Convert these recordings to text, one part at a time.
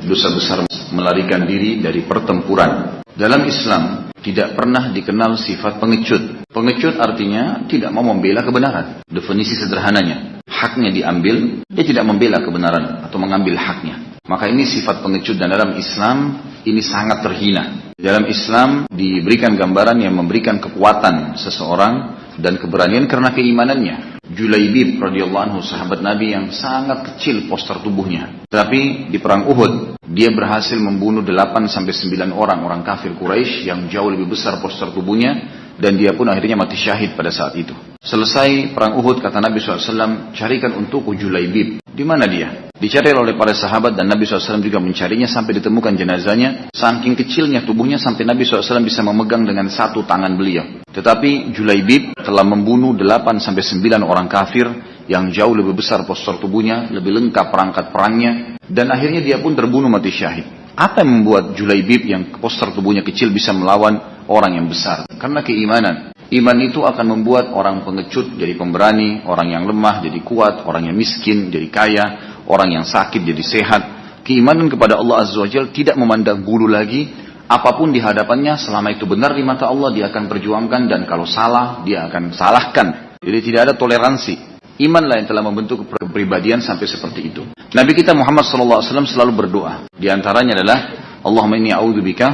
dosa besar melarikan diri dari pertempuran. Dalam Islam tidak pernah dikenal sifat pengecut. Pengecut artinya tidak mau membela kebenaran. Definisi sederhananya, haknya diambil, dia tidak membela kebenaran atau mengambil haknya. Maka ini sifat pengecut, dan dalam Islam ini sangat terhina. Dalam Islam diberikan gambaran yang memberikan kekuatan seseorang dan keberanian karena keimanannya. Julaibib radhiyallahu anhu, sahabat Nabi yang sangat kecil postur tubuhnya, tapi di perang Uhud dia berhasil membunuh 8-9 orang kafir Quraisy yang jauh lebih besar postur tubuhnya, dan dia pun akhirnya mati syahid pada saat itu. Selesai perang Uhud, kata Nabi SAW, carikan untukku Julaibib. Di mana dia? Dicari oleh para sahabat, dan Nabi SAW juga mencarinya sampai ditemukan jenazahnya. Saking kecilnya tubuhnya sampai Nabi SAW bisa memegang dengan satu tangan beliau. Tetapi Julaibib telah membunuh 8-9 orang kafir yang jauh lebih besar postur tubuhnya, lebih lengkap perangkat perangnya, dan akhirnya dia pun terbunuh mati syahid. Apa yang membuat Julaibib yang postur tubuhnya kecil bisa melawan orang yang besar? Karena keimanan. Iman itu akan membuat orang pengecut jadi pemberani, orang yang lemah jadi kuat, orang yang miskin jadi kaya, orang yang sakit jadi sehat. Keimanan kepada Allah Azza wa Jalla tidak memandang bulu lagi. Apapun di hadapannya, selama itu benar di mata Allah, dia akan perjuangkan, dan kalau salah, dia akan salahkan. Jadi tidak ada toleransi. Imanlah yang telah membentuk kepribadian sampai seperti itu. Nabi kita Muhammad SAW selalu berdoa. Di antaranya adalah, Allahumma inni a'udzubika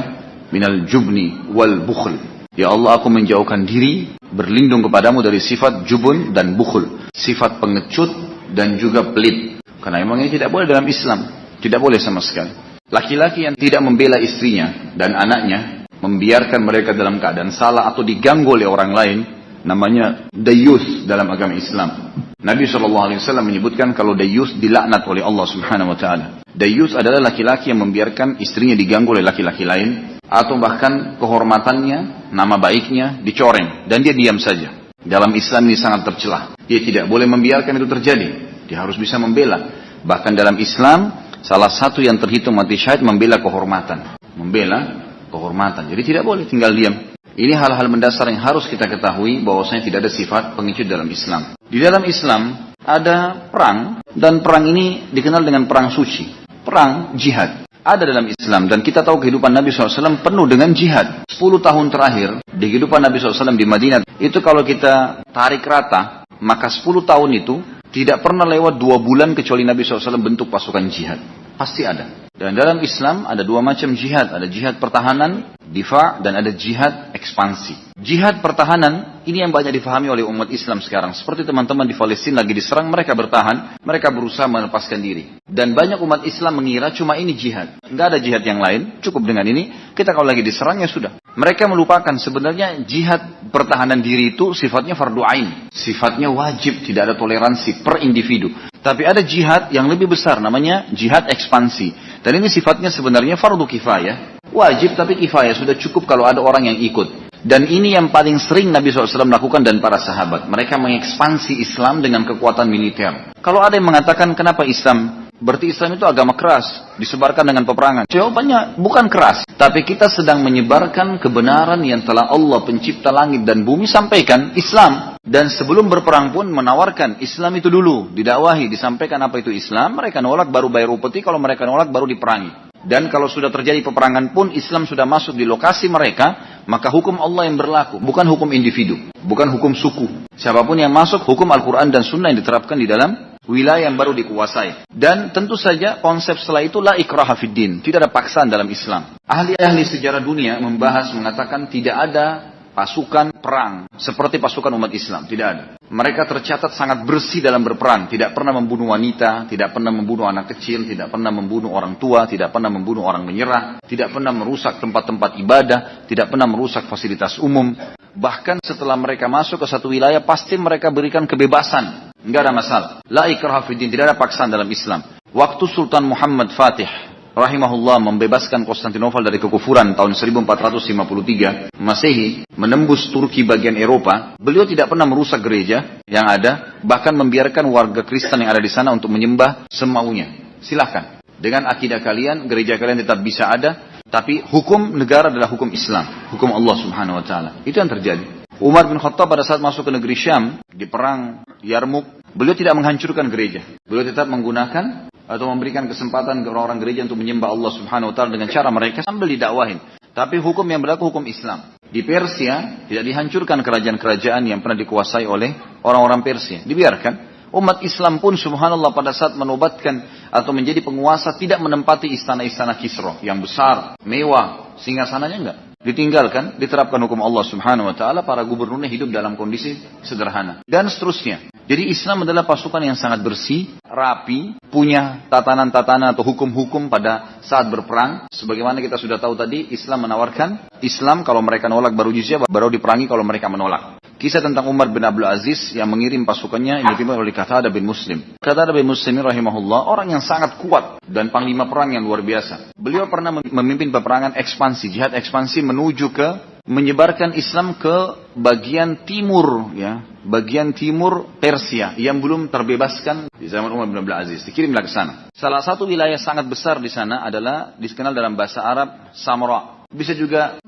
minal jubni wal bukhl. Ya Allah, aku menjauhkan diri, berlindung kepadamu dari sifat jubun dan bukhul. Sifat pengecut dan juga pelit. Karena memang ini tidak boleh dalam Islam. Tidak boleh sama sekali. Laki-laki yang tidak membela istrinya dan anaknya, membiarkan mereka dalam keadaan salah atau diganggu oleh orang lain, namanya dayyus dalam agama Islam. Nabi SAW menyebutkan kalau dayyus dilaknat oleh Allah Subhanahu Wa Taala. Dayyus adalah laki-laki yang membiarkan istrinya diganggu oleh laki-laki lain, atau bahkan kehormatannya, nama baiknya dicoreng, dan dia diam saja. Dalam Islam ini sangat tercelah. Dia tidak boleh membiarkan itu terjadi. Dia harus bisa membela. Bahkan dalam Islam, salah satu yang terhitung mati syahid membela kehormatan. Membela kehormatan. Jadi tidak boleh tinggal diam. Ini hal-hal mendasar yang harus kita ketahui, bahwasanya tidak ada sifat pengecut dalam Islam. Di dalam Islam ada perang, dan perang ini dikenal dengan perang suci. Perang jihad. Ada dalam Islam, dan kita tahu kehidupan Nabi SAW penuh dengan jihad. 10 tahun terakhir di kehidupan Nabi SAW di Madinah, itu kalau kita tarik rata, maka 10 tahun itu tidak pernah lewat 2 bulan kecuali Nabi SAW bentuk pasukan jihad. Pasti ada. Dan dalam Islam ada 2 macam jihad. Ada jihad pertahanan, difa, dan ada jihad ekspansi. Jihad pertahanan, ini yang banyak difahami oleh umat Islam sekarang. Seperti teman-teman di Palestina lagi diserang, mereka bertahan, mereka berusaha melepaskan diri. Dan banyak umat Islam mengira cuma ini jihad. Nggak ada jihad yang lain, cukup dengan ini. Kita kalau lagi diserang ya sudah. Mereka melupakan sebenarnya jihad pertahanan diri itu sifatnya fardu ain. Sifatnya wajib, tidak ada toleransi per individu. Tapi ada jihad yang lebih besar, namanya jihad ekspansi. Dan ini sifatnya sebenarnya fardu kifayah. Wajib tapi kifayah, sudah cukup kalau ada orang yang ikut. Dan ini yang paling sering Nabi SAW lakukan dan para sahabat. Mereka mengekspansi Islam dengan kekuatan militer. Kalau ada yang mengatakan kenapa Islam? Berarti Islam itu agama keras, disebarkan dengan peperangan. Jawabannya bukan keras. Tapi kita sedang menyebarkan kebenaran yang telah Allah pencipta langit dan bumi sampaikan, Islam. Dan sebelum berperang pun menawarkan Islam itu dulu. Didakwahi, disampaikan apa itu Islam. Mereka nolak baru bayar upeti, kalau mereka nolak baru diperangi. Dan kalau sudah terjadi peperangan pun Islam sudah masuk di lokasi mereka, maka hukum Allah yang berlaku, bukan hukum individu, bukan hukum suku. Siapapun yang masuk, hukum Al-Quran dan Sunnah yang diterapkan di dalam wilayah yang baru dikuasai. Dan tentu saja konsep setelah itu la ikraha fid din, tidak ada paksaan dalam Islam. Ahli-ahli sejarah dunia membahas, mengatakan tidak ada pasukan perang seperti pasukan umat Islam, tidak ada. Mereka tercatat sangat bersih dalam berperang, tidak pernah membunuh wanita, tidak pernah membunuh anak kecil, tidak pernah membunuh orang tua, tidak pernah membunuh orang menyerah, tidak pernah merusak tempat-tempat ibadah, tidak pernah merusak fasilitas umum. Bahkan setelah mereka masuk ke satu wilayah, pasti mereka berikan kebebasan, enggak ada masalah. La ikraha fid din, tidak ada paksaan dalam Islam. Waktu Sultan Muhammad Fatih rahimahullah membebaskan Konstantinopel dari kekufuran tahun 1453 Masehi, menembus Turki bagian Eropa, beliau tidak pernah merusak gereja yang ada, bahkan membiarkan warga Kristen yang ada di sana untuk menyembah semaunya. Silakan. Dengan akidah kalian, gereja kalian tetap bisa ada, tapi hukum negara adalah hukum Islam, hukum Allah Subhanahu wa taala. Itu yang terjadi. Umar bin Khattab pada saat masuk ke negeri Syam di perang Yarmuk, beliau tidak menghancurkan gereja. Beliau tetap menggunakan atau memberikan kesempatan ke orang-orang gereja untuk menyembah Allah Subhanahu wa taala dengan cara mereka sambil didakwahin. Tapi hukum yang berlaku hukum Islam. Di Persia tidak dihancurkan kerajaan-kerajaan yang pernah dikuasai oleh orang-orang Persia. Dibiarkan. Umat Islam pun subhanallah pada saat menobatkan atau menjadi penguasa tidak menempati istana-istana Kisra yang besar, mewah, singgasananya enggak. Ditinggalkan, diterapkan hukum Allah Subhanahu wa taala, para gubernurnya hidup dalam kondisi sederhana dan seterusnya. Jadi Islam adalah pasukan yang sangat bersih, rapi, punya tatanan-tatanan atau hukum-hukum pada saat berperang. Sebagaimana kita sudah tahu tadi, Islam menawarkan Islam kalau mereka nolak baru jizyah, baru diperangi kalau mereka menolak. Kisah tentang Umar bin Abdul Aziz yang mengirim pasukannya yang dipimpin oleh Qatadah bin Muslim. Qatadah bin Muslim rahimahullah orang yang sangat kuat dan panglima perang yang luar biasa. Beliau pernah memimpin peperangan ekspansi, jihad ekspansi menuju ke menyebarkan Islam ke bagian timur, ya, bagian timur Persia yang belum terbebaskan di zaman Umar bin Abdul Aziz. Dikirimlah ke sana. Salah satu wilayah sangat besar di sana adalah dikenal dalam bahasa Arab Samra. Bisa juga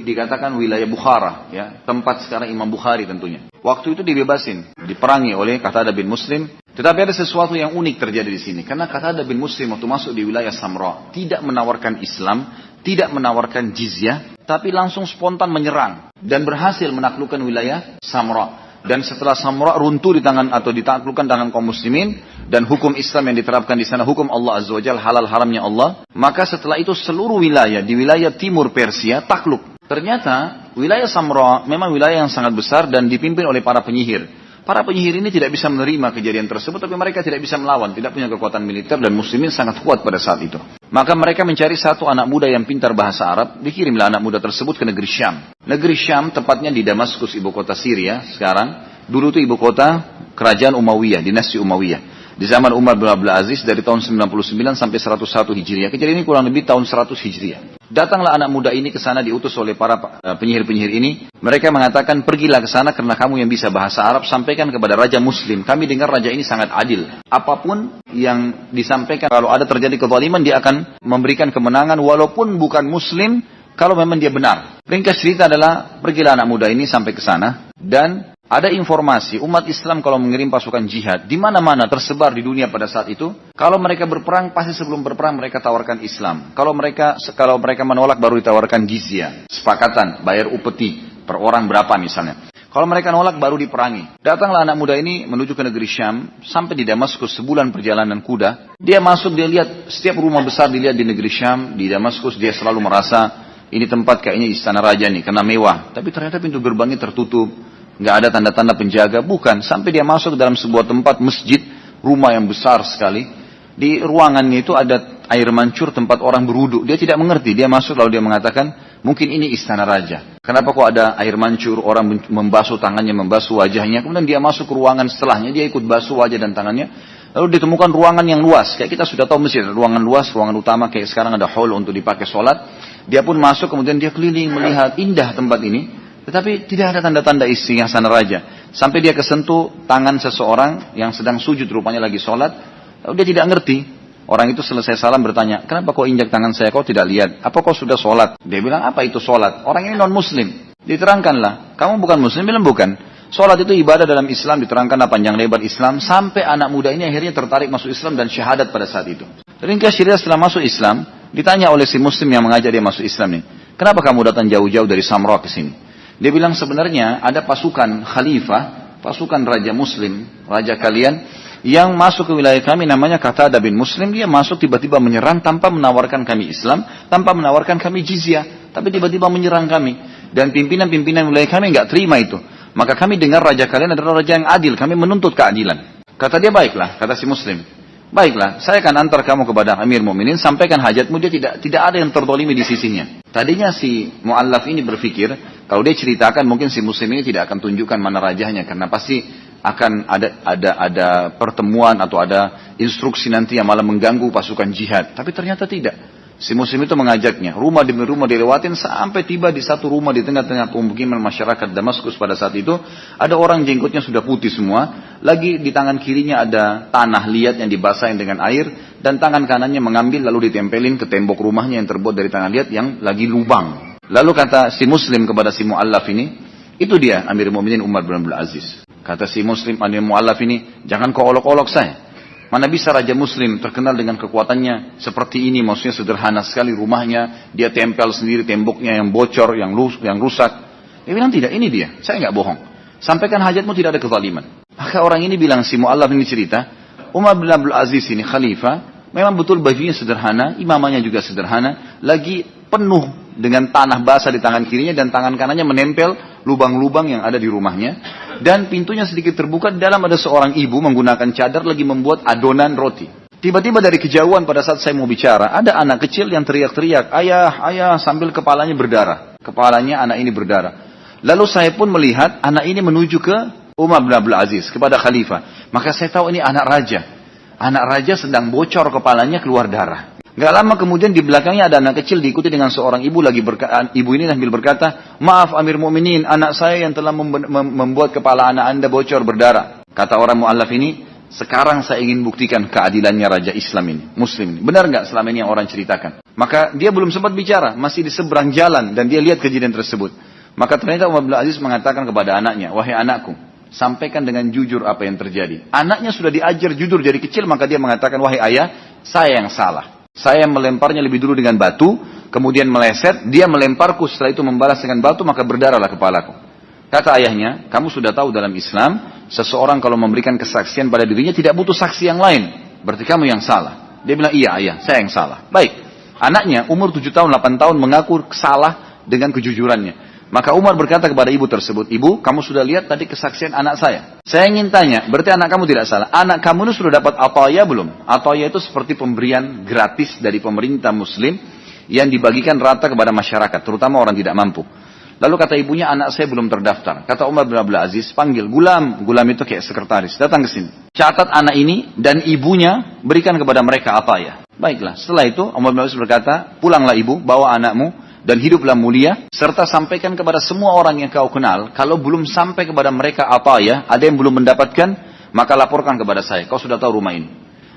dikatakan wilayah Bukhara, ya, tempat sekarang Imam Bukhari tentunya. Waktu itu dibebasin, diperangi oleh Qatadah bin Muslim. Tetapi ada sesuatu yang unik terjadi di sini. Karena Qatadah bin Muslim waktu masuk di wilayah Samra tidak menawarkan Islam, tidak menawarkan jizyah, tapi langsung spontan menyerang dan berhasil menaklukkan wilayah Samra. Dan setelah Samra runtuh di tangan atau ditaklukkan tangan kaum muslimin dan hukum Islam yang diterapkan di sana, hukum Allah Azza wa Jalla, halal haramnya Allah, maka setelah itu seluruh wilayah di wilayah timur Persia takluk. Ternyata wilayah Samra memang wilayah yang sangat besar dan dipimpin oleh para penyihir. Para penyihir ini tidak bisa menerima kejadian tersebut, tapi mereka tidak bisa melawan, tidak punya kekuatan militer dan muslimin sangat kuat pada saat itu. Maka mereka mencari satu anak muda yang pintar bahasa Arab, dikirimlah anak muda tersebut ke negeri Syam. Negeri Syam tepatnya di Damaskus, ibu kota Syria sekarang. Dulu itu ibu kota kerajaan Umayyah, dinasti Umayyah. Di zaman Umar bin Abdul Aziz dari tahun 99 sampai 101 Hijriah. Kejadian ini kurang lebih tahun 100 Hijriah. Datanglah anak muda ini ke sana diutus oleh para penyihir-penyihir ini. Mereka mengatakan, pergilah ke sana karena kamu yang bisa bahasa Arab, sampaikan kepada raja muslim. Kami dengar raja ini sangat adil. Apapun yang disampaikan, kalau ada terjadi kezaliman, dia akan memberikan kemenangan walaupun bukan muslim, kalau memang dia benar. Ringkas cerita adalah, pergilah anak muda ini sampai ke sana dan ada informasi umat Islam kalau mengirim pasukan jihad di mana-mana tersebar di dunia pada saat itu, kalau mereka berperang pasti sebelum berperang mereka tawarkan Islam. Kalau mereka menolak baru ditawarkan jizyah, sepakatan bayar upeti per orang berapa misalnya. Kalau mereka nolak baru diperangi. Datanglah anak muda ini menuju ke negeri Syam, sampai di Damaskus sebulan perjalanan kuda. Dia masuk, dia lihat setiap rumah besar dilihat di negeri Syam, di Damaskus. Dia selalu merasa ini tempat kayaknya istana raja nih karena mewah. Tapi ternyata pintu gerbangnya tertutup. Nggak ada tanda-tanda penjaga, bukan. Sampai dia masuk ke dalam sebuah tempat masjid, rumah yang besar sekali. Di ruangannya itu ada air mancur tempat orang berwudu. Dia tidak mengerti, dia masuk lalu dia mengatakan, mungkin ini istana raja. Kenapa kok ada air mancur, orang membasuh tangannya, membasuh wajahnya. Kemudian dia masuk ke ruangan setelahnya, dia ikut basuh wajah dan tangannya. Lalu ditemukan ruangan yang luas, kayak kita sudah tahu masjid, ruangan luas, ruangan utama, kayak sekarang ada hall untuk dipakai sholat. Dia pun masuk, kemudian dia keliling, melihat indah tempat ini. Tetapi tidak ada tanda-tanda singgasana raja. Sampai dia kesentuh tangan seseorang yang sedang sujud, rupanya lagi sholat. Lalu dia tidak ngerti. Orang itu selesai salam bertanya, kenapa kau injak tangan saya, kau tidak lihat? Apa kau sudah sholat? Dia bilang, apa itu sholat? Orang ini non-muslim. Diterangkanlah, kamu bukan muslim? Bilang bukan. Sholat itu ibadah dalam Islam, diterangkanlah panjang lebar Islam. Sampai anak muda ini akhirnya tertarik masuk Islam dan syahadat pada saat itu. Ringkas cerita, setelah masuk Islam, ditanya oleh si muslim yang mengajak dia masuk Islam nih, kenapa kamu datang jauh-jauh dari Samra ke sini? Dia bilang sebenarnya ada pasukan khalifah, pasukan raja muslim, raja kalian yang masuk ke wilayah kami namanya Qatadah bin Muslim. Dia masuk tiba-tiba menyerang tanpa menawarkan kami Islam, tanpa menawarkan kami jizyah, tapi tiba-tiba menyerang kami. Dan pimpinan-pimpinan wilayah kami nggak terima itu. Maka kami dengar raja kalian adalah raja yang adil, kami menuntut keadilan. Kata dia, baiklah, kata si muslim. Baiklah, saya akan antar kamu kepada Amir Mu'minin, sampaikan hajatmu. Dia tidak ada yang terdolimi di sisinya. Tadinya si mu'allaf ini berpikir, kalau dia ceritakan mungkin si muslim ini tidak akan tunjukkan mana rajahnya, karena pasti akan ada pertemuan atau ada instruksi nanti yang malah mengganggu pasukan jihad. Tapi ternyata tidak. Si muslim itu mengajaknya, rumah demi rumah dilewatin sampai tiba di satu rumah di tengah-tengah pemukiman masyarakat Damaskus pada saat itu. Ada orang jenggotnya sudah putih semua, lagi di tangan kirinya ada tanah liat yang dibasahin dengan air, dan tangan kanannya mengambil lalu ditempelin ke tembok rumahnya yang terbuat dari tanah liat yang lagi lubang. Lalu kata si muslim kepada si mu'allaf ini, itu dia Amir Mu'minin Umar bin Abdul Aziz. Kata si muslim, Amir Mu'allaf ini, jangan kau olok-olok saya. Mana bisa raja muslim terkenal dengan kekuatannya seperti ini, maksudnya sederhana sekali rumahnya, dia tempel sendiri temboknya yang bocor, yang rusak. Dia bilang tidak, ini dia, saya nggak bohong. Sampaikan hajatmu, tidak ada kezaliman. Maka orang ini bilang, si Mu'allaf ini cerita, Umar bin Abdul Aziz ini khalifah, memang betul bajunya sederhana, imamahnya juga sederhana, lagi penuh dengan tanah basah di tangan kirinya dan tangan kanannya menempel lubang-lubang yang ada di rumahnya, dan pintunya sedikit terbuka. Di dalam ada seorang ibu menggunakan cadar lagi membuat adonan roti. Tiba-tiba dari kejauhan pada saat saya mau bicara, ada anak kecil yang teriak-teriak, ayah, ayah, sambil kepalanya berdarah. Kepalanya anak ini berdarah. Lalu saya pun melihat anak ini menuju ke Umar bin Abdul Aziz, kepada khalifah. Maka saya tahu ini anak raja. Anak raja sedang bocor kepalanya, keluar darah. Gak lama kemudian di belakangnya ada anak kecil diikuti dengan seorang ibu lagi ibu ini sambil berkata, maaf Amir Mu'minin, anak saya yang telah membuat kepala anak anda bocor berdarah. Kata orang Mu'allaf ini, sekarang saya ingin buktikan keadilannya raja Islam ini, Muslim ini. Benar nggak selama ini yang orang ceritakan? Maka dia belum sempat bicara, masih di seberang jalan dan dia lihat kejadian tersebut. Maka ternyata Umar bin Aziz mengatakan kepada anaknya, wahai anakku, sampaikan dengan jujur apa yang terjadi. Anaknya sudah diajar jujur dari kecil, maka dia mengatakan, wahai ayah, saya yang salah. Saya melemparnya lebih dulu dengan batu, kemudian meleset, dia melemparku, setelah itu membalas dengan batu, maka berdarahlah kepalaku. Kata ayahnya, kamu sudah tahu dalam Islam, seseorang kalau memberikan kesaksian pada dirinya tidak butuh saksi yang lain. Berarti kamu yang salah. Dia bilang, iya ayah, saya yang salah. Baik, anaknya umur 7 tahun, 8 tahun mengaku salah dengan kejujurannya. Maka Umar berkata kepada ibu tersebut, ibu, kamu sudah lihat tadi kesaksian anak saya. Saya ingin tanya, berarti anak kamu tidak salah. Anak kamu itu sudah dapat ataya belum? Ataya itu seperti pemberian gratis dari pemerintah muslim yang dibagikan rata kepada masyarakat, terutama orang tidak mampu. Lalu kata ibunya, anak saya belum terdaftar. Kata Umar bin Abdul Aziz, panggil gulam. Gulam itu kayak sekretaris, datang ke sini. Catat anak ini dan ibunya, berikan kepada mereka ataya. Baiklah, setelah itu Umar bin Abdul Aziz berkata, pulanglah ibu, bawa anakmu dan hiduplah mulia, serta sampaikan kepada semua orang yang kau kenal, kalau belum sampai kepada mereka ataya, ada yang belum mendapatkan, maka laporkan kepada saya, kau sudah tahu rumah ini.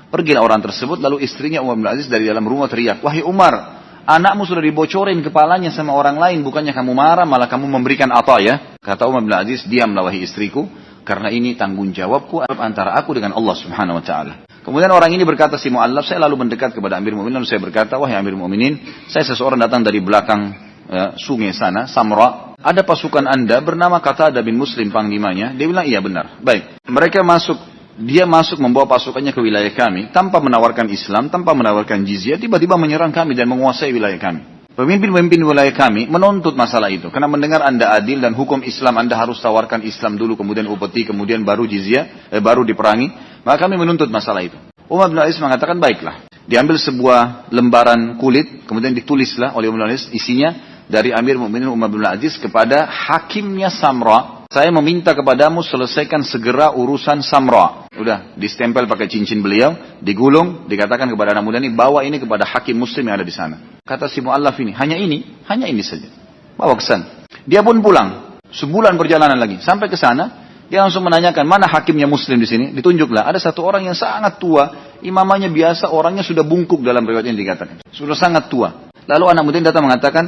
Pergilah orang tersebut, lalu istrinya Umar bin Aziz dari dalam rumah teriak, wahai Umar, anakmu sudah dibocorin kepalanya sama orang lain, bukannya kamu marah, malah kamu memberikan ataya. Kata Umar bin Aziz, diamlah wahai istriku, karena ini tanggung jawabku antara aku dengan Allah Subhanahu wa Ta'ala. Kemudian orang ini berkata, si Mu'allaf, saya lalu mendekat kepada Amir Mu'minin, lalu saya berkata, wahai Amir Mu'minin, saya seseorang datang dari belakang sungai sana, Samra. Ada pasukan anda bernama Qatadah bin Muslim panglimanya. Dia bilang, iya benar. Baik, dia masuk membawa pasukannya ke wilayah kami, tanpa menawarkan Islam, tanpa menawarkan jizyah, tiba-tiba menyerang kami dan menguasai wilayah kami. Pemimpin-pemimpin wilayah kami menuntut masalah itu. Karena mendengar anda adil dan hukum Islam, anda harus tawarkan Islam dulu, kemudian upeti, kemudian baru jizyah, baru diperangi. Maka kami menuntut masalah itu. Umar bin Aziz mengatakan, baiklah. Diambil sebuah lembaran kulit, kemudian ditulislah oleh Umar bin Aziz, isinya dari Amir Mu'minin Umar bin Aziz kepada hakimnya Samra. Saya meminta kepadamu selesaikan segera urusan Samra. Udah, distempel pakai cincin beliau, digulung, dikatakan kepada anak muda ini, bawa ini kepada hakim muslim yang ada di sana. Kata si Mu'allaf ini, hanya ini saja. Bawa ke sana. Dia pun pulang. Sebulan perjalanan lagi. Sampai ke sana, dia langsung menanyakan, mana hakimnya muslim di sini? Ditunjuklah, ada satu orang yang sangat tua, imamahnya biasa, orangnya sudah bungkuk dalam riwayat ini dikatakan. Sudah sangat tua. Lalu anak muda datang mengatakan,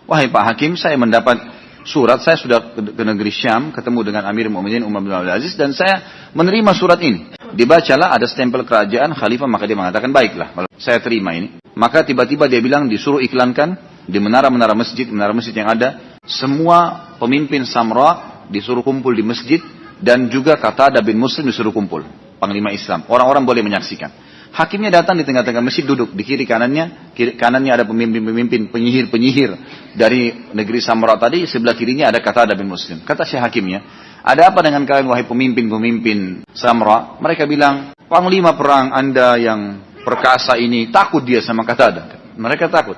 wahai Pak Hakim, saya mendapat surat, saya sudah ke negeri Syam, ketemu dengan Amir Mu'minin Umar bin Abdul Aziz, dan saya menerima surat ini. Dibacalah, ada stempel kerajaan, khalifah, maka dia mengatakan, baiklah, saya terima ini. Maka tiba-tiba dia bilang, disuruh iklankan di menara-menara masjid yang ada, semua pemimpin Samra disuruh kumpul di masjid, dan juga Qatadah bin Muslim disuruh kumpul, panglima Islam. Orang-orang boleh menyaksikan. Hakimnya datang di tengah-tengah masjid, duduk di kiri kanannya ada pemimpin-pemimpin, penyihir-penyihir dari negeri Samra tadi, sebelah kirinya ada Qatadah bin Muslim. Kata si hakimnya, ada apa dengan kalian wahai pemimpin-pemimpin Samra? Mereka bilang, panglima perang anda yang perkasa ini, takut dia sama Qatadah. Mereka takut.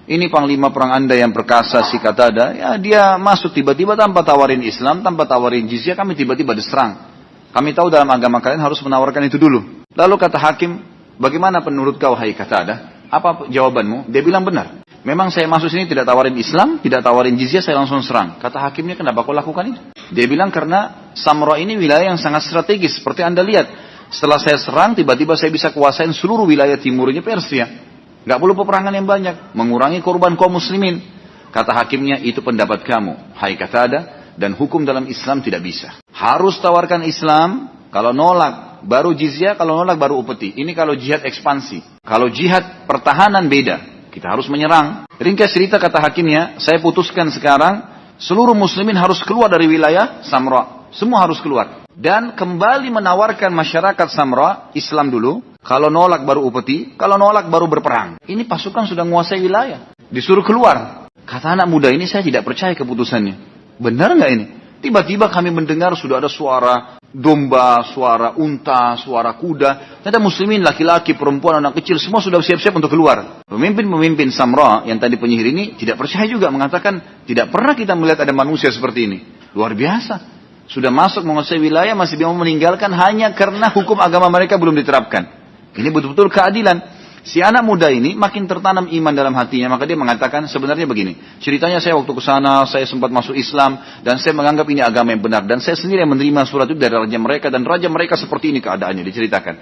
Ini panglima perang anda yang perkasa si Qatadah, ya dia masuk tiba-tiba tanpa tawarin Islam, tanpa tawarin jizyah, kami tiba-tiba diserang. Kami tahu dalam agama kalian harus menawarkan itu dulu. Lalu kata hakim, bagaimana menurut kau hai Qatadah? Apa jawabanmu? Dia bilang benar. Memang saya masuk sini tidak tawarin Islam, tidak tawarin jizyah, saya langsung serang. Kata hakimnya, kenapa kau lakukan itu? Dia bilang karena Samra ini wilayah yang sangat strategis, seperti anda lihat. Setelah saya serang, tiba-tiba saya bisa kuasain seluruh wilayah timurnya Persia. Gak perlu peperangan yang banyak, mengurangi korban kaum muslimin. Kata hakimnya, itu pendapat kamu, hai Qatadah, dan hukum dalam Islam tidak bisa. Harus tawarkan Islam, kalau nolak baru jizyah, kalau nolak baru upeti. Ini kalau jihad ekspansi. Kalau jihad pertahanan beda. Kita harus menyerang. Ringkas cerita kata hakimnya, saya putuskan sekarang seluruh muslimin harus keluar dari wilayah Samra. Semua harus keluar. Dan kembali menawarkan masyarakat Samra, Islam dulu. Kalau nolak baru upeti, kalau nolak baru berperang. Ini pasukan sudah menguasai wilayah. Disuruh keluar. Kata anak muda ini, saya tidak percaya keputusannya. Benar nggak ini? Tiba-tiba kami mendengar sudah ada suara domba, suara unta, suara kuda. Ternyata muslimin, laki-laki, perempuan, anak kecil, semua sudah siap-siap untuk keluar. Pemimpin-pemimpin Samra yang tadi penyihir ini tidak percaya juga, mengatakan tidak pernah kita melihat ada manusia seperti ini. Luar biasa. Sudah masuk menguasai wilayah, masih mau meninggalkan hanya karena hukum agama mereka belum diterapkan. Ini betul-betul keadilan. Si anak muda ini makin tertanam iman dalam hatinya, maka dia mengatakan sebenarnya begini. Ceritanya saya waktu ke sana, saya sempat masuk Islam dan saya menganggap ini agama yang benar dan saya sendiri yang menerima surat itu dari raja mereka dan raja mereka seperti ini keadaannya, diceritakan.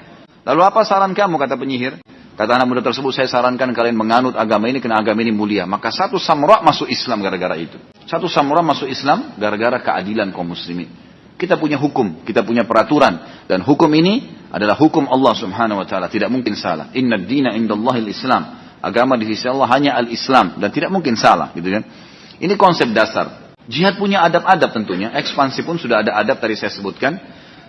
Lalu apa saran kamu, kata penyihir? Kata anak muda tersebut, saya sarankan kalian menganut agama ini karena agama ini mulia. Maka satu Samra masuk Islam gara-gara itu. Satu Samra masuk Islam gara-gara keadilan kaum muslimin. Kita punya hukum, kita punya peraturan. Dan hukum ini adalah hukum Allah subhanahu wa ta'ala. Tidak mungkin salah. Inna dina indallahil Islam. Agama di sisi Allah hanya al-Islam. Dan tidak mungkin salah. Gitu kan? Ini konsep dasar. Jihad punya adab-adab tentunya. Ekspansi pun sudah ada adab tadi saya sebutkan.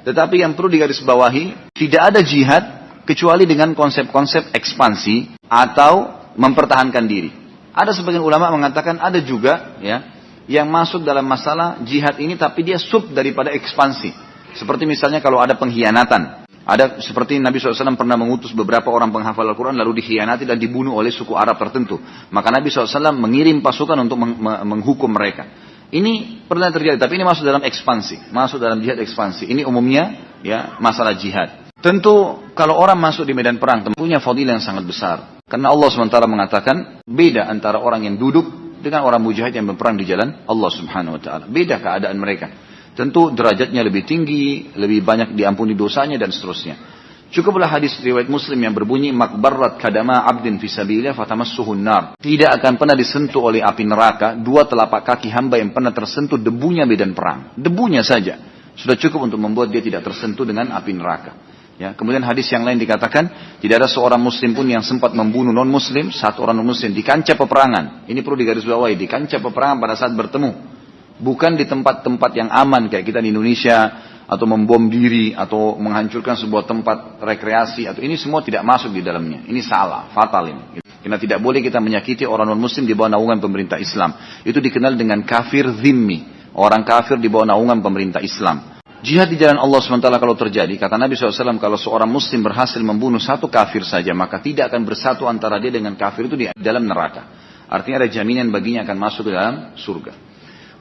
Tetapi yang perlu digarisbawahi, tidak ada jihad kecuali dengan konsep-konsep ekspansi atau mempertahankan diri. Ada sebagian ulama mengatakan ada juga ya yang masuk dalam masalah jihad ini tapi dia sub daripada ekspansi. Seperti misalnya kalau ada pengkhianatan. Ada seperti Nabi SAW pernah mengutus beberapa orang penghafal Al-Quran lalu dikhianati dan dibunuh oleh suku Arab tertentu. Maka Nabi SAW mengirim pasukan untuk menghukum mereka. Ini pernah terjadi, tapi ini masuk dalam ekspansi. Masuk dalam jihad ekspansi. Ini umumnya ya masalah jihad. Tentu kalau orang masuk di medan perang tentunya fadilah yang sangat besar. Karena Allah SWT mengatakan beda antara orang yang duduk dengan orang mujahid yang berperang di jalan Allah subhanahu wa ta'ala. Beda keadaan mereka. Tentu derajatnya lebih tinggi, lebih banyak diampuni dosanya dan seterusnya. Cukuplah hadis riwayat Muslim yang berbunyi makbarat kadama abdin fisabilillah fatamassuhun nar. Tidak akan pernah disentuh oleh api neraka dua telapak kaki hamba yang pernah tersentuh debunya medan perang. Debunya saja sudah cukup untuk membuat dia tidak tersentuh dengan api neraka. Ya, kemudian hadis yang lain dikatakan tidak ada seorang muslim pun yang sempat membunuh non muslim, satu orang non muslim di kancah peperangan. Ini perlu digarisbawahi, di kancah peperangan pada saat bertemu. Bukan di tempat-tempat yang aman kayak kita di Indonesia atau membom diri atau menghancurkan sebuah tempat rekreasi atau ini semua tidak masuk di dalamnya. Ini salah, fatal ini. Karena tidak boleh kita menyakiti orang non muslim di bawah naungan pemerintah Islam. Itu dikenal dengan kafir zimmi, orang kafir di bawah naungan pemerintah Islam. Jihad di jalan Allah SWT kalau terjadi, kata Nabi SAW, kalau seorang muslim berhasil membunuh satu kafir saja, maka tidak akan bersatu antara dia dengan kafir itu di dalam neraka. Artinya ada jaminan baginya akan masuk ke dalam surga.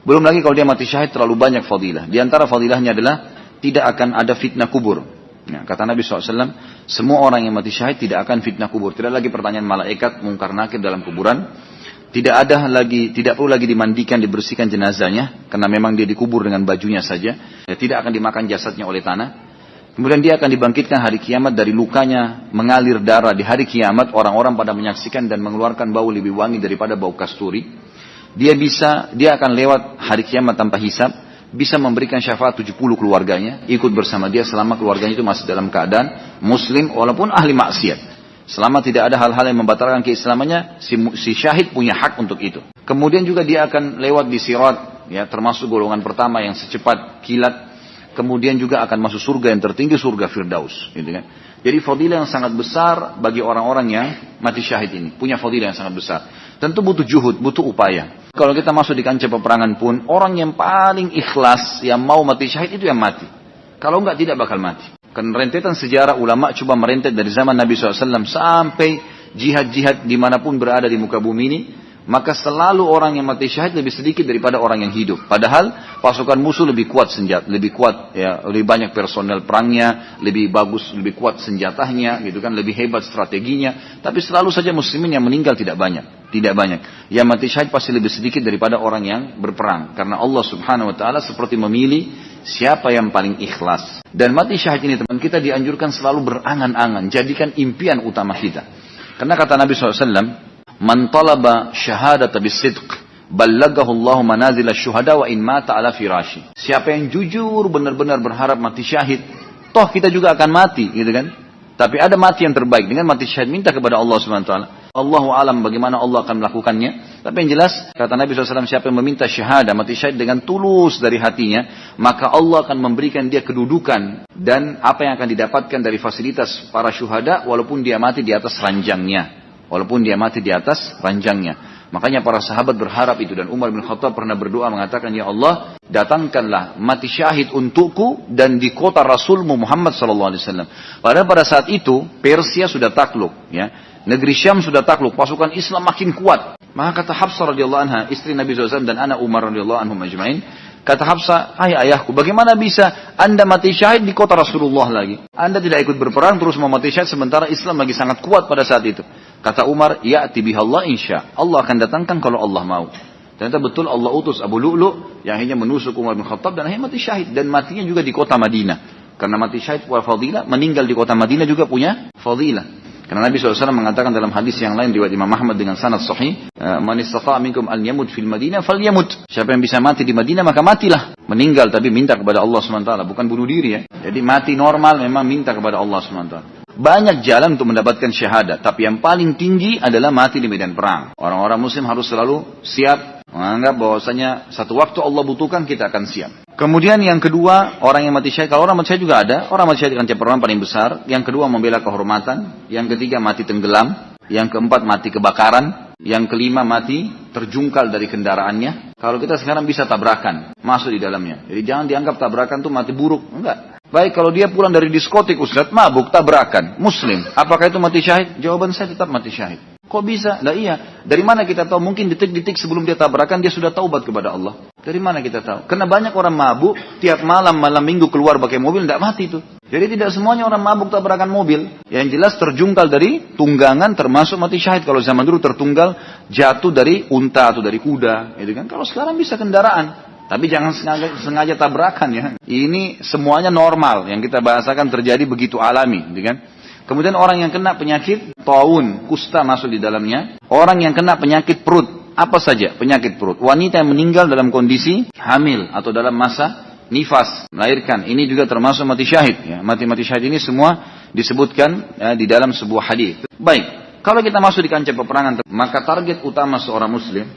Belum lagi kalau dia mati syahid terlalu banyak fadilah. Di antara fadilahnya adalah tidak akan ada fitnah kubur. Nah, kata Nabi SAW, semua orang yang mati syahid tidak akan fitnah kubur. Tidak lagi pertanyaan malaikat, mungkar nakir dalam kuburan. Tidak perlu lagi dimandikan, dibersihkan jenazahnya, karena memang dia dikubur dengan bajunya saja. Tidak akan dimakan jasadnya oleh tanah. Kemudian dia akan dibangkitkan hari kiamat dari lukanya mengalir darah di hari kiamat. Orang-orang pada menyaksikan dan mengeluarkan bau lebih wangi daripada bau kasturi. Dia akan lewat hari kiamat tanpa hisab, bisa memberikan syafaat 70 keluarganya, ikut bersama dia selama keluarganya itu masih dalam keadaan muslim walaupun ahli maksiat. Selama tidak ada hal-hal yang membatalkan keislamannya, si syahid punya hak untuk itu. Kemudian juga dia akan lewat di sirat, ya, termasuk golongan pertama yang secepat kilat. Kemudian juga akan masuk surga yang tertinggi, surga Firdaus. Gitu kan. Jadi fadilah yang sangat besar bagi orang-orang yang mati syahid ini. Punya fadilah yang sangat besar. Tentu butuh juhud, butuh upaya. Kalau kita masuk di kancah peperangan pun, orang yang paling ikhlas, yang mau mati syahid itu yang mati. Kalau enggak, tidak bakal mati. Karena rentetan sejarah ulama coba merentet dari zaman Nabi SAW sampai jihad-jihad dimanapun berada di muka bumi ini, maka selalu orang yang mati syahid lebih sedikit daripada orang yang hidup. Padahal pasukan musuh lebih kuat senjata, lebih kuat ya, lebih banyak personel perangnya, lebih bagus, lebih kuat senjatanya, gitu kan, lebih hebat strateginya. Tapi selalu saja muslimin yang meninggal tidak banyak. Yang mati syahid pasti lebih sedikit daripada orang yang berperang. Karena Allah Subhanahu Wa Taala seperti memilih siapa yang paling ikhlas. Dan mati syahid ini teman kita dianjurkan selalu berangan-angan, jadikan impian utama kita. Karena kata Nabi SAW, man talaba syahadata bisidq ballagahu Allah manazil asy-syuhada wa in mata ala firashi. Siapa yang jujur benar-benar berharap mati syahid, Toh kita juga akan mati, gitu kan? Tapi ada mati yang terbaik dengan mati syahid, minta kepada Allah Subhanahu wa taala. Allahu alam bagaimana Allah akan melakukannya. Tapi yang jelas kata Nabi SAW, siapa yang meminta syahadah, mati syahid dengan tulus dari hatinya, maka Allah akan memberikan dia kedudukan dan apa yang akan didapatkan dari fasilitas para syuhada walaupun dia mati di atas ranjangnya. Walaupun dia mati di atas ranjangnya. Makanya para sahabat berharap itu, dan Umar bin Khattab pernah berdoa mengatakan, ya Allah, datangkanlah mati syahid untukku dan di kota Rasulmu Muhammad SAW. Padahal pada saat itu Persia sudah takluk, ya, negeri Syam sudah takluk, pasukan Islam makin kuat. Maka kata Hafsah radhiyallahu anha, istri Nabi SAW dan anak Umar radhiyallahu anhum ajma'in, kata Hafsah, ayahku, bagaimana bisa Anda mati syahid di kota Rasulullah lagi? Anda tidak ikut berperang terus mau mati syahid sementara Islam lagi sangat kuat pada saat itu. Kata Umar, ya'ti bihallah insya. Allah akan datangkan kalau Allah mau. Ternyata betul Allah utus Abu Lu'lu yang akhirnya menusuk Umar bin Khattab dan akhirnya mati syahid. Dan matinya juga di kota Madinah. Karena mati syahid punya fadilah, meninggal di kota Madinah juga punya fadilah. Karena Nabi SAW mengatakan dalam hadis yang lain riwayat Imam Ahmad dengan sanad sahih, man istata'a minkum an yamut fil Madinah falyamut. Siapa yang bisa mati di Madinah maka matilah. Meninggal tapi minta kepada Allah SWT, bukan bunuh diri ya. Jadi mati normal memang minta kepada Allah SWT. Banyak jalan untuk mendapatkan syahadat, tapi yang paling tinggi adalah mati di medan perang. Orang-orang muslim harus selalu siap menganggap bahwasanya satu waktu Allah butuhkan kita akan siap. Kemudian yang kedua, orang yang mati syahid, kalau orang mati syahid juga ada, orang mati syahid dengan peperangan paling besar. Yang kedua membela kehormatan, yang ketiga mati tenggelam, yang keempat mati kebakaran, yang kelima mati terjungkal dari kendaraannya. Kalau kita sekarang bisa tabrakan, masuk di dalamnya. Jadi jangan dianggap tabrakan itu mati buruk, enggak. Baik kalau dia pulang dari diskotik, Ustaz, mabuk, tabrakan, muslim. Apakah itu mati syahid? Jawaban saya tetap mati syahid. Kok bisa? Lah iya. Dari mana kita tahu? Mungkin detik-detik sebelum dia tabrakan, dia sudah taubat kepada Allah. Dari mana kita tahu? Karena banyak orang mabuk, tiap malam minggu keluar pakai mobil, tidak mati itu. Jadi tidak semuanya orang mabuk tabrakan mobil. Yang jelas terjungkal dari tunggangan termasuk mati syahid. Kalau zaman dulu tertunggal, jatuh dari unta atau dari kuda. Gitu kan? Kalau sekarang bisa kendaraan. Tapi jangan sengaja tabrakan ya. Ini semuanya normal. Yang kita bahasakan terjadi begitu alami. Gitu kan? Kemudian orang yang kena penyakit taun, kusta masuk di dalamnya. Orang yang kena penyakit perut. Apa saja penyakit perut. Wanita yang meninggal dalam kondisi hamil atau dalam masa nifas, melahirkan. Ini juga termasuk mati syahid. Ya. Mati syahid ini semua disebutkan ya, di dalam sebuah hadis. Baik. Kalau kita masuk di kancah peperangan, maka target utama seorang muslim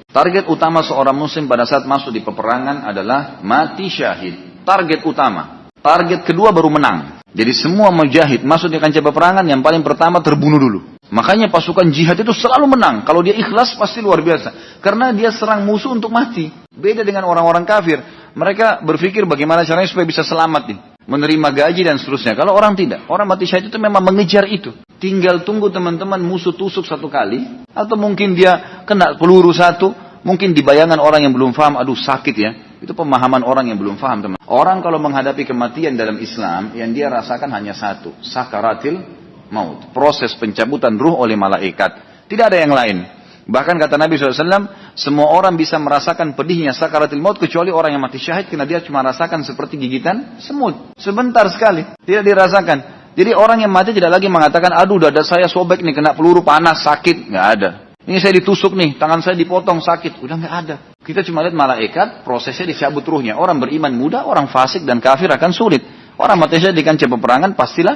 pada saat masuk di peperangan adalah mati syahid. Target utama. Target kedua baru menang. Jadi semua mujahid masuk di kancah peperangan yang paling pertama terbunuh dulu. Makanya pasukan jihad itu selalu menang. Kalau dia ikhlas pasti luar biasa. Karena dia serang musuh untuk mati. Beda dengan orang-orang kafir. Mereka berpikir bagaimana caranya supaya bisa selamat nih. Menerima gaji dan seterusnya. Kalau orang tidak. Orang mati syahid itu memang mengejar itu. Tinggal tunggu teman-teman musuh tusuk satu kali. Atau mungkin dia kena peluru satu. Mungkin di bayangan orang yang belum paham. Aduh sakit ya. Itu pemahaman orang yang belum paham teman. Orang kalau menghadapi kematian dalam Islam. Yang dia rasakan hanya satu. Sakaratil maut. Proses pencabutan ruh oleh malaikat. Tidak ada yang lain. Bahkan kata Nabi SAW, semua orang bisa merasakan pedihnya sakaratil maut kecuali orang yang mati syahid karena dia cuma rasakan seperti gigitan semut. Sebentar sekali, tidak dirasakan. Jadi orang yang mati tidak lagi mengatakan, aduh dada saya sobek nih, kena peluru panas, sakit. Nggak ada. Ini saya ditusuk nih, tangan saya dipotong, sakit. Udah nggak ada. Kita cuma lihat malaikat, prosesnya dicabut ruhnya. Orang beriman mudah, orang fasik dan kafir akan sulit. Orang mati syahid di kancah peperangan pastilah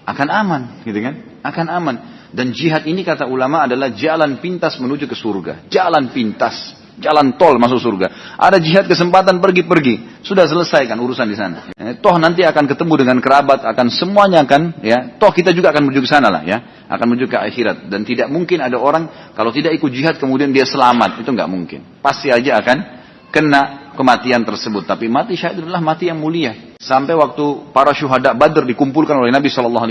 akan aman, gitu kan? Akan aman. Dan jihad ini kata ulama adalah jalan pintas menuju ke surga. Jalan pintas, jalan tol masuk surga. Ada jihad kesempatan pergi-pergi, sudah selesai kan urusan di sana. Toh nanti akan ketemu dengan kerabat, akan semuanya akan ya. Toh kita juga akan menuju ke sana lah ya, akan menuju ke akhirat. Dan tidak mungkin ada orang kalau tidak ikut jihad kemudian dia selamat, itu nggak mungkin. Pasti aja akan kena kematian tersebut. Tapi mati syahid adalah mati yang mulia. Sampai waktu para syuhada Badr dikumpulkan oleh Nabi SAW,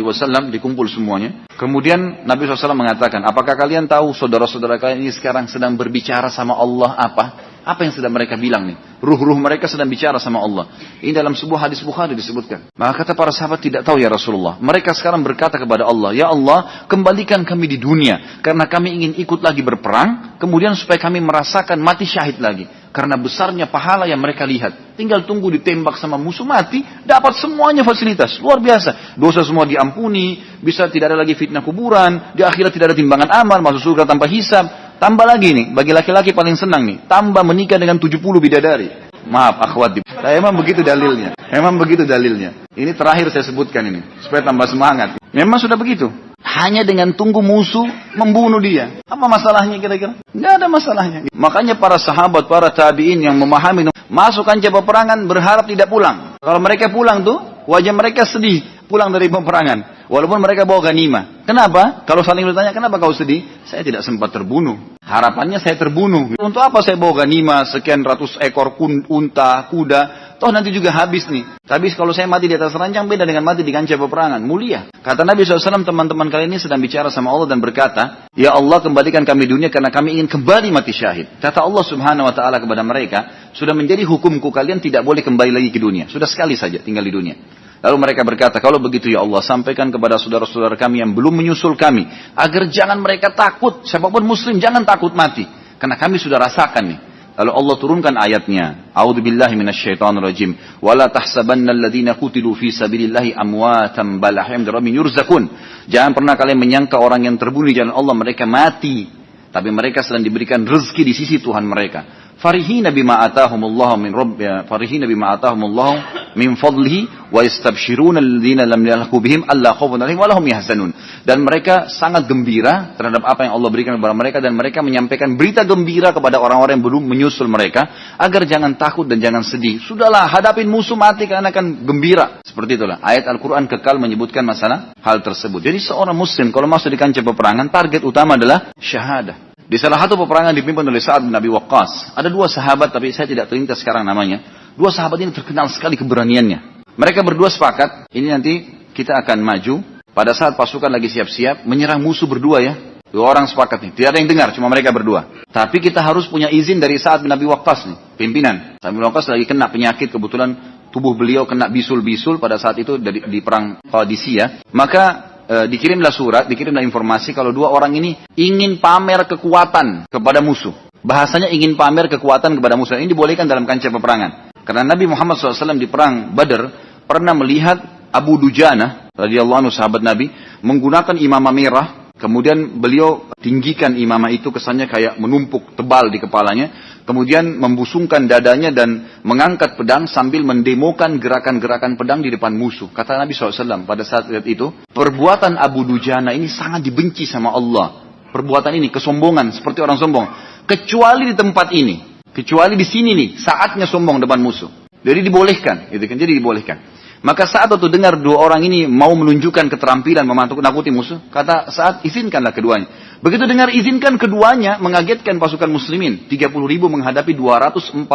dikumpul semuanya. Kemudian Nabi SAW mengatakan, apakah kalian tahu saudara-saudara kalian ini sekarang sedang berbicara sama Allah apa? Apa yang sedang mereka bilang nih? Ruh-ruh mereka sedang bicara sama Allah. Ini dalam sebuah hadis Bukhari disebutkan. Maka kata para sahabat, tidak tahu ya Rasulullah. Mereka sekarang berkata kepada Allah, ya Allah, kembalikan kami di dunia. Karena kami ingin ikut lagi berperang. Kemudian supaya kami merasakan mati syahid lagi. Karena besarnya pahala yang mereka lihat. Tinggal tunggu ditembak sama musuh mati, dapat semuanya fasilitas. Luar biasa. Dosa semua diampuni, bisa tidak ada lagi fitnah kuburan, di akhirat tidak ada timbangan amal, masuk surga tanpa hisab. Tambah lagi nih, bagi laki-laki paling senang nih, tambah menikah dengan 70 bidadari. Maaf, akhwat. Emang begitu dalilnya. Memang begitu dalilnya. Ini terakhir saya sebutkan ini. Supaya tambah semangat. Memang sudah begitu. Hanya dengan tunggu musuh membunuh dia. Apa masalahnya kira-kira? Nggak ada masalahnya. Makanya para sahabat, para tabi'in yang memahami masuk kancah peperangan berharap tidak pulang. Kalau mereka pulang tuh, wajah mereka sedih pulang dari peperangan. Walaupun mereka bawa ganimah. Kenapa? Kalau saling bertanya, kenapa kau sedih? Saya tidak sempat terbunuh. Harapannya saya terbunuh. Untuk apa saya bawa ganimah sekian ratus ekor unta, kuda? Toh nanti juga habis nih. Tapi kalau saya mati di atas ranjang beda dengan mati di kancah peperangan. Mulia. Kata Nabi SAW, teman-teman kalian ini sedang bicara sama Allah dan berkata, ya Allah kembalikan kami dunia karena kami ingin kembali mati syahid. Kata Allah Subhanahu Wa Taala kepada mereka, sudah menjadi hukumku kalian tidak boleh kembali lagi ke dunia. Sudah sekali saja tinggal di dunia. Lalu mereka berkata, kalau begitu ya Allah, sampaikan kepada saudara-saudara kami yang belum menyusul kami, agar jangan mereka takut, siapapun muslim jangan takut mati. Karena kami sudah rasakan nih. Lalu Allah turunkan ayatnya, A'udzubillahi minasyaitonirrajim, wala tahsabanna alladhina qutilu fi sabilillahi amwatan bal ahya'un rabbihim yurzaqun. Jangan pernah kalian menyangka orang yang terbunuh di jalan Allah mereka mati, tapi mereka sedang diberikan rezeki di sisi Tuhan mereka. Farihina bima atahumullahu min rabb, farihina bima atahumullahu min fadlihi wa yastabshiruna alladhina lam yalhaqu bihim alla khaufun 'alaihim wa lahum yahzanun. Dan mereka sangat gembira terhadap apa yang Allah berikan kepada mereka, dan mereka menyampaikan berita gembira kepada orang-orang yang belum menyusul mereka agar jangan takut dan jangan sedih. Sudahlah, hadapin musuh mati karena akan gembira. Seperti itulah ayat Al-Qur'an kekal menyebutkan masalah hal tersebut. Jadi seorang muslim kalau masuk di kancah peperangan target utama adalah syahadah. Di salah satu peperangan dipimpin oleh Sa'ad bin Abi Waqqas. Ada dua sahabat, tapi saya tidak terlintas sekarang namanya. Dua sahabat ini terkenal sekali keberaniannya. Mereka berdua sepakat, ini nanti kita akan maju. Pada saat pasukan lagi siap-siap, menyerang musuh berdua ya. Dua orang sepakat nih, tidak ada yang dengar, cuma mereka berdua. Tapi kita harus punya izin dari Sa'ad bin Abi Waqqas nih, pimpinan. Sa'ad bin Abi Waqqas lagi kena penyakit, kebetulan tubuh beliau kena bisul-bisul pada saat itu di perang Qadisiyah. Maka dikirimlah surat, dikirimlah informasi kalau dua orang ini ingin pamer kekuatan kepada musuh. Bahasanya ingin pamer kekuatan kepada musuh. Ini dibolehkan dalam kancah peperangan. Karena Nabi Muhammad SAW di perang Badar pernah melihat Abu Dujana radhiyallahu anhu sahabat Nabi menggunakan imamah merah. Kemudian beliau tinggikan imamah itu, kesannya kayak menumpuk tebal di kepalanya. Kemudian membusungkan dadanya dan mengangkat pedang sambil mendemokan gerakan-gerakan pedang di depan musuh. Kata Nabi SAW pada saat itu, perbuatan Abu Dujana ini sangat dibenci sama Allah. Perbuatan ini kesombongan seperti orang sombong. Kecuali di tempat ini, kecuali di sini nih, saatnya sombong depan musuh. Jadi dibolehkan, gitu kan? Jadi dibolehkan. Maka saat waktu dengar dua orang ini mau menunjukkan keterampilan menakuti musuh, kata saat izinkanlah keduanya. Begitu dengar izinkan keduanya, mengagetkan pasukan muslimin. 30.000 menghadapi 240.000.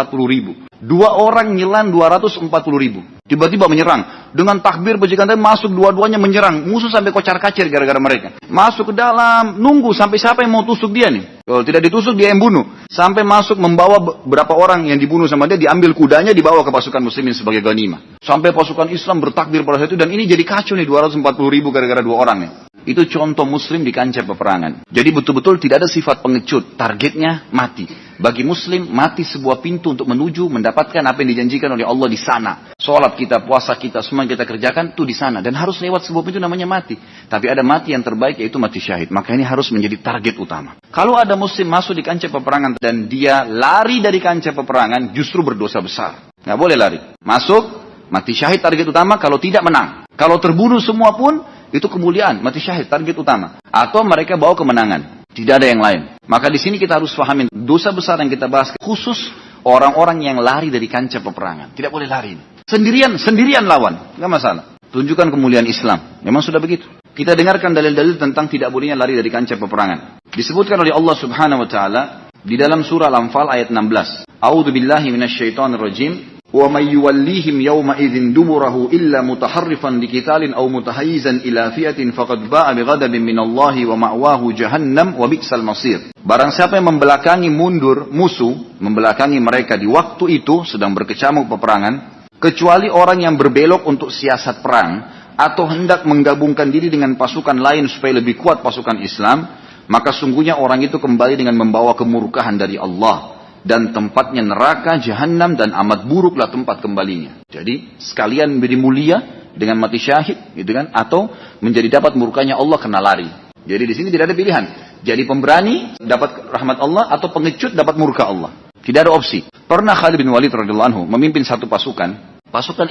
Dua orang nyelan 240.000. Tiba-tiba menyerang. Dengan takbir bajikan tadi masuk dua-duanya menyerang. Musuh sampai kocar-kacir gara-gara mereka. Masuk ke dalam, nunggu sampai siapa yang mau tusuk dia nih. Kalau tidak ditusuk dia yang bunuh. Sampai masuk membawa beberapa orang yang dibunuh sama dia, diambil kudanya, dibawa ke pasukan muslimin sebagai ghanimah. Sampai pasukan Islam bertakbir pada saat itu, dan ini jadi kacau nih 240.000 gara-gara dua orang nih. Itu contoh muslim di kancah peperangan. Jadi betul-betul tidak ada sifat pengecut. Targetnya mati. Bagi muslim, mati sebuah pintu untuk menuju mendapatkan apa yang dijanjikan oleh Allah di sana. Sholat kita, puasa kita, semua yang kita kerjakan itu di sana. Dan harus lewat sebuah pintu namanya mati. Tapi ada mati yang terbaik yaitu mati syahid. Maka ini harus menjadi target utama. Kalau ada muslim masuk di kancah peperangan dan dia lari dari kancah peperangan, justru berdosa besar. Nggak boleh lari. Masuk, mati syahid target utama, kalau tidak menang. Kalau terbunuh semua pun, itu kemuliaan, mati syahid, target utama. Atau mereka bawa kemenangan. Tidak ada yang lain. Maka di sini kita harus pahamin dosa besar yang kita bahas. Khusus orang-orang yang lari dari kancah peperangan. Tidak boleh lari. Sendirian lawan. Tidak masalah. Tunjukkan kemuliaan Islam. Memang sudah begitu. Kita dengarkan dalil-dalil tentang tidak bolehnya lari dari kancah peperangan. Disebutkan oleh Allah Subhanahu Wa Taala di dalam surah Al-Anfal ayat 16. A'udzubillahi minasyaitonirrajim. وَمَنْ يُوَلِّيهِمْ يَوْمَئِذٍ دُبُرَهُ إِلَّا مُتَحَرِّفًا لِقِتَالٍ أَوْ مُتَحَيِّزًا إِلَى فِئَةٍ فَقَدْ بَاءَ بِغَضَبٍ مِّنَ اللَّهِ وَمَأْوَاهُ جَهَنَّمُ وَبِئْسَ الْمَصِيرُ. Barang siapa yang membelakangi mundur musuh, membelakangi mereka di waktu itu sedang berkecamuk peperangan, kecuali orang yang berbelok untuk siasat perang atau hendak menggabungkan diri dengan pasukan lain supaya lebih kuat pasukan Islam, maka sungguhnya orang itu kembali dengan membawa kemurkaan dari Allah. Dan tempatnya neraka, jahanam, dan amat buruklah tempat kembalinya. Jadi sekalian menjadi mulia dengan mati syahid, gitu kan? Atau menjadi dapat murkanya Allah kena lari. Jadi di sini tidak ada pilihan. Jadi pemberani dapat rahmat Allah atau pengecut dapat murka Allah. Tidak ada opsi. Pernah Khalid bin Walid radhiyallahu anhu memimpin satu pasukan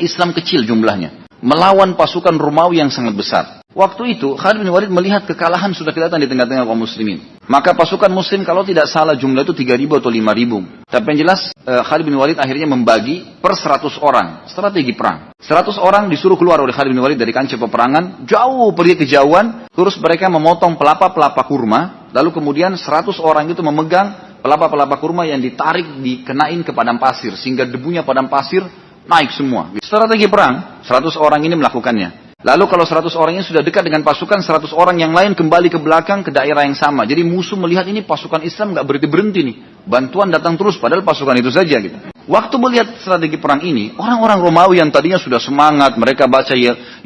Islam kecil jumlahnya, melawan pasukan Romawi yang sangat besar. Waktu itu Khalid bin Walid melihat kekalahan sudah kelihatan di tengah-tengah kaum muslimin. Maka pasukan muslim kalau tidak salah jumlah itu 3.000 atau 5.000. Tapi yang jelas Khalid bin Walid akhirnya membagi per 100 orang. Strategi perang. 100 orang disuruh keluar oleh Khalid bin Walid dari kancah peperangan. Jauh pergi kejauhan. Terus mereka memotong pelapa-pelapa kurma. Lalu kemudian 100 orang itu memegang pelapa-pelapa kurma yang ditarik, dikenain ke padang pasir. Sehingga debunya padang pasir naik semua. Strategi perang. 100 orang ini melakukannya. Lalu kalau 100 orang ini sudah dekat dengan pasukan, 100 orang yang lain kembali ke belakang ke daerah yang sama. Jadi musuh melihat ini pasukan Islam nggak berhenti-berhenti nih. Bantuan datang terus padahal pasukan itu saja gitu. Waktu melihat strategi perang ini, orang-orang Romawi yang tadinya sudah semangat, mereka baca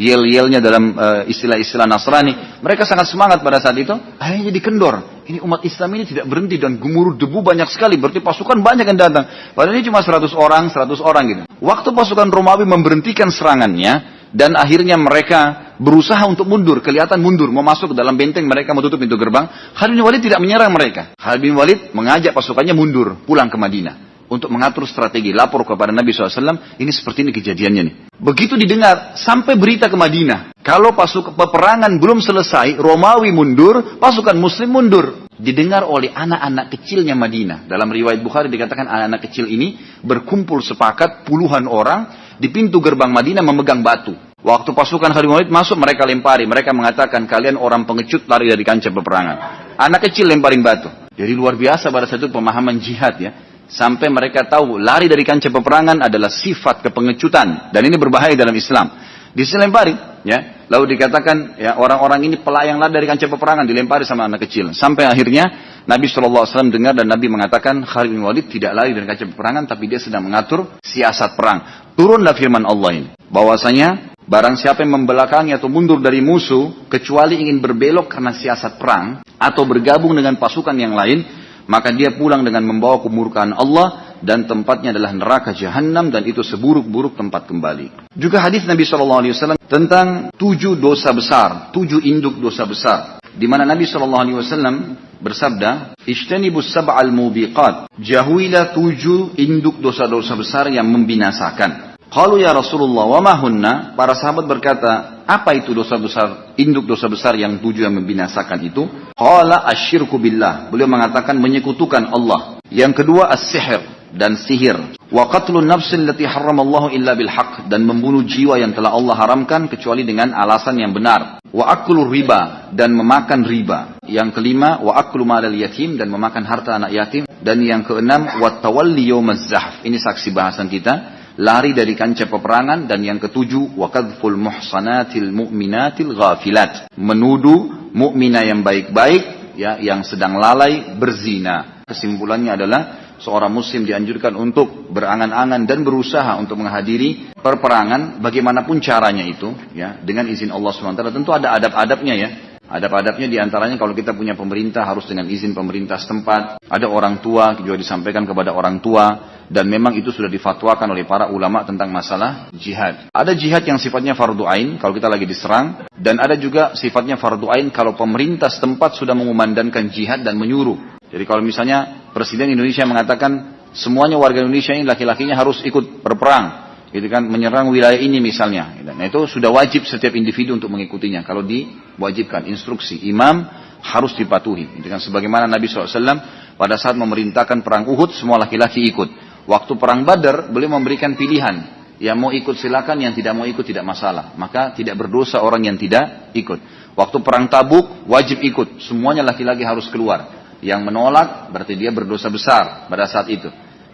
yel-yelnya dalam istilah-istilah Nasrani, mereka sangat semangat pada saat itu, akhirnya jadi kendor. Ini umat Islam ini tidak berhenti dan gemuruh debu banyak sekali, berarti pasukan banyak yang datang. Padahal ini cuma 100 orang gitu. Waktu pasukan Romawi memberhentikan serangannya, dan akhirnya mereka berusaha untuk mundur, kelihatan mundur, mau masuk ke dalam benteng, mereka menutup pintu gerbang. Khalid bin Walid tidak menyerang mereka. Khalid bin Walid mengajak pasukannya mundur, pulang ke Madinah. Untuk mengatur strategi, lapor kepada Nabi SAW, ini seperti ini kejadiannya nih. Begitu didengar, sampai berita ke Madinah. Kalau peperangan belum selesai, Romawi mundur, pasukan Muslim mundur. Didengar oleh anak-anak kecilnya Madinah. Dalam riwayat Bukhari dikatakan anak-anak kecil ini berkumpul sepakat puluhan orang di pintu gerbang Madinah memegang batu. Waktu pasukan Khalid bin Walid masuk, mereka lempari. Mereka mengatakan, kalian orang pengecut lari dari kancah peperangan. Anak kecil lemparin batu. Jadi luar biasa pada saat itu pemahaman jihad ya. Sampai mereka tahu lari dari kancah peperangan adalah sifat kepengecutan. Dan ini berbahaya dalam Islam. Dilempari, ya. Lalu dikatakan, ya orang-orang ini pelayang lari dari kancah peperangan, dilempari sama anak kecil. Sampai akhirnya Nabi SAW dengar dan Nabi mengatakan Khalid bin Walid tidak lari dari kancah peperangan, tapi dia sedang mengatur siasat perang. Turunlah firman Allah ini, bahwasanya barang siapa yang membelakangi atau mundur dari musuh, kecuali ingin berbelok karena siasat perang, atau bergabung dengan pasukan yang lain, maka dia pulang dengan membawa kemurkaan Allah, dan tempatnya adalah neraka jahanam, dan itu seburuk-buruk tempat kembali. Juga hadis Nabi SAW tentang 7 dosa besar, 7 induk dosa besar, di mana Nabi SAW bersabda, "Ijtanibus sab'al mubiqat." Jauhilah 7 induk dosa-dosa besar yang membinasakan. Qalu ya Rasulullah wa ma hunna? Para sahabat berkata, apa itu dosa besar, induk dosa besar yang 7 yang membinasakan itu? Qala asyirku billah. Beliau mengatakan menyekutukan Allah. Yang kedua as-sihr, dan sihir. Wa qatlun nafsin allati harramallahu illa bil haqq, dan membunuh jiwa yang telah Allah haramkan kecuali dengan alasan yang benar. Wa aklu riba, dan memakan riba. Yang kelima wa aklu malal yatim, dan memakan harta anak yatim. Dan yang keenam wa tawalli yaumaz zahf. Ini saksi bahasan kita. Lari dari kancah peperangan. Dan yang ketujuh wa qadful muhsanatil mu'minatil ghafilat, menuduh mukminah yang baik-baik ya, yang sedang lalai berzina. Kesimpulannya adalah seorang muslim dianjurkan untuk berangan-angan dan berusaha untuk menghadiri perperangan bagaimanapun caranya itu ya, dengan izin Allah SWT. Tentu ada adab-adabnya ya. Adab-adabnya diantaranya kalau kita punya pemerintah harus dengan izin pemerintah setempat. Ada orang tua juga disampaikan kepada orang tua. Dan memang itu sudah difatwakan oleh para ulama tentang masalah jihad. Ada jihad yang sifatnya fardu ain kalau kita lagi diserang. Dan ada juga sifatnya fardu ain kalau pemerintah setempat sudah mengumandangkan jihad dan menyuruh. Jadi kalau misalnya Presiden Indonesia mengatakan semuanya warga Indonesia ini laki-lakinya harus ikut berperang. Gitu kan, menyerang wilayah ini misalnya. Nah itu sudah wajib setiap individu untuk mengikutinya. Kalau diwajibkan instruksi imam harus dipatuhi. Gitu kan, sebagaimana Nabi SAW pada saat memerintahkan perang Uhud semua laki-laki ikut. Waktu perang Badar beliau memberikan pilihan. Yang mau ikut silakan, yang tidak mau ikut tidak masalah. Maka tidak berdosa orang yang tidak ikut. Waktu perang Tabuk wajib ikut. Semuanya laki-laki harus keluar. Yang menolak berarti dia berdosa besar pada saat itu.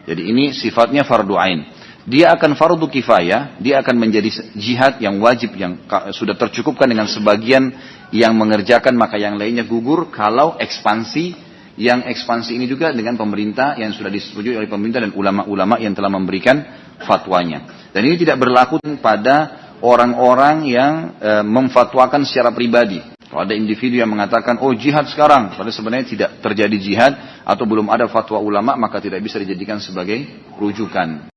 Jadi ini sifatnya fardu ain. Dia akan fardu kifayah, dia akan menjadi jihad yang wajib, yang sudah tercukupkan dengan sebagian yang mengerjakan, maka yang lainnya gugur kalau ekspansi, yang ekspansi ini juga dengan pemerintah yang sudah disetujui oleh pemerintah dan ulama-ulama yang telah memberikan fatwanya. Dan ini tidak berlaku pada orang-orang yang memfatwakan secara pribadi. Kalau ada individu yang mengatakan, oh jihad sekarang, padahal sebenarnya tidak terjadi jihad atau belum ada fatwa ulama, maka tidak bisa dijadikan sebagai rujukan.